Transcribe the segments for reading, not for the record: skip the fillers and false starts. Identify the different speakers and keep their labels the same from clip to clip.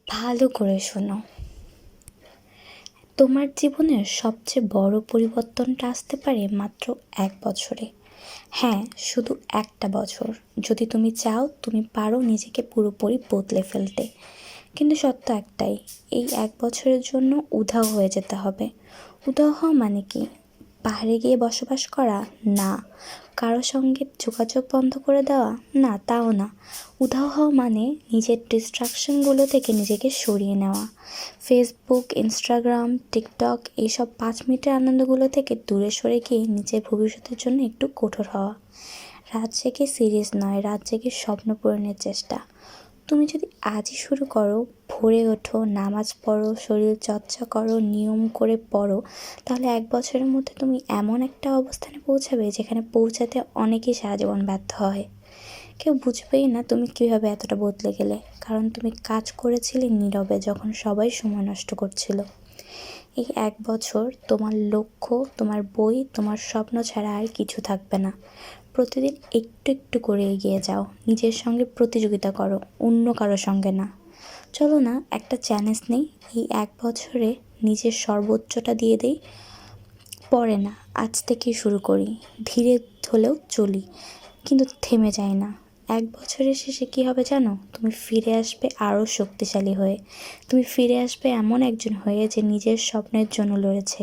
Speaker 1: ভালো করে শোনো। তোমার জীবনের সবচেয়ে বড় পরিবর্তনটা আসতে পারে মাত্র 1 বছরে। হ্যাঁ, শুধু একটা বছর। যদি তুমি চাও, তুমি পারো নিজেকে পুরোপুরি বদলে ফেলতে। কিন্তু সত্য একটাই, এই 1 বছরের জন্য উধাও হয়ে যেতে হবে। উধাও হওয়া মানে কি? পাহাড়ে গিয়ে বসবাস করা? না। কারো সঙ্গে যোগাযোগ বন্ধ করে দেওয়া? না, তাও না। উধাও হওয়া মানে নিজের ডিস্ট্রাকশনগুলো থেকে নিজেকে সরিয়ে নেওয়া। ফেসবুক, ইনস্টাগ্রাম, টিকটক এইসব 5 মিনিটের আনন্দগুলো থেকে দূরে সরে গিয়ে নিজের ভবিষ্যতের জন্য একটু কঠোর হওয়া। রাত জেগে সিরিজ নয়, রাত জেগে স্বপ্ন পূরণের চেষ্টা। তুমি যদি আজই শুরু করো, ভোরে ওঠো, নামাজ পড়ো, শরীর চর্চা করো, নিয়ম করে পড়ো, তাহলে 1 বছরের মধ্যে তুমি এমন একটা অবস্থানে পৌঁছাবে যেখানে পৌঁছাতে অনেকেই সারা জীবন ব্যর্থ হয়। কেউ বুঝবেই না তুমি কীভাবে এতটা বদলে গেলে, কারণ তুমি কাজ করেছিলে নীরবে যখন সবাই সময় নষ্ট করছিল। এই 1 বছর তোমার লক্ষ্য, তোমার বই, তোমার স্বপ্ন ছাড়া আর কিছু থাকবে না। প্রতিদিন একটু একটু করে এগিয়ে যাও, নিজের সঙ্গে প্রতিযোগিতা করো, অন্য কারোর সঙ্গে না। চলো না, একটা চ্যালেঞ্জ নেই, এই 1 বছরে নিজের সর্বোচ্চটা দিয়ে দেই। পরে না, আজ থেকেই শুরু করি, ধীরে হলেও চলি, কিন্তু থেমে যাই না। 1 বছরের শেষে কী হবে জানো? তুমি ফিরে আসবে আরও শক্তিশালী হয়ে। তুমি ফিরে আসবে এমন একজন হয়ে যে নিজের স্বপ্নের জন্য লড়েছে,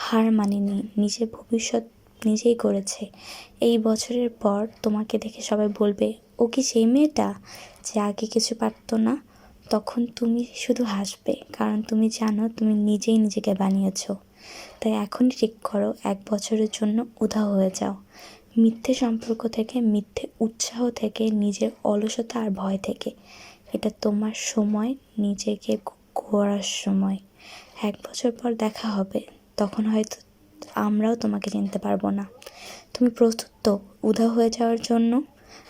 Speaker 1: হার মানেনি, নিজের ভবিষ্যৎ নিজেই করেছে। এই বছরের পর তোমাকে দেখে সবাই বলবে, ও কি সেই মেয়েটা যে আগে কিছু পারতো না? তখন তুমি শুধু হাসবে, কারণ তুমি জানো তুমি নিজেই নিজেকে বানিয়েছো। তাই এখনই ঠিক করো, 1 বছরের জন্য উধাও হয়ে যাও। মিথ্যে সম্পর্ক থেকে, মিথ্যে উৎসাহ থেকে, নিজের অলসতা আর ভয় থেকে। এটা তোমার সময়, নিজেকে গড়ার সময়। 1 বছর পর দেখা হবে, তখন হয়তো আমরাও তোমাকে চিনতে পারবো না। তুমি প্রস্তুত তো উধাও হয়ে যাওয়ার জন্য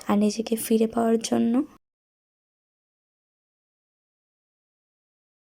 Speaker 1: আর নিজেকে ফিরে পাওয়ার জন্য?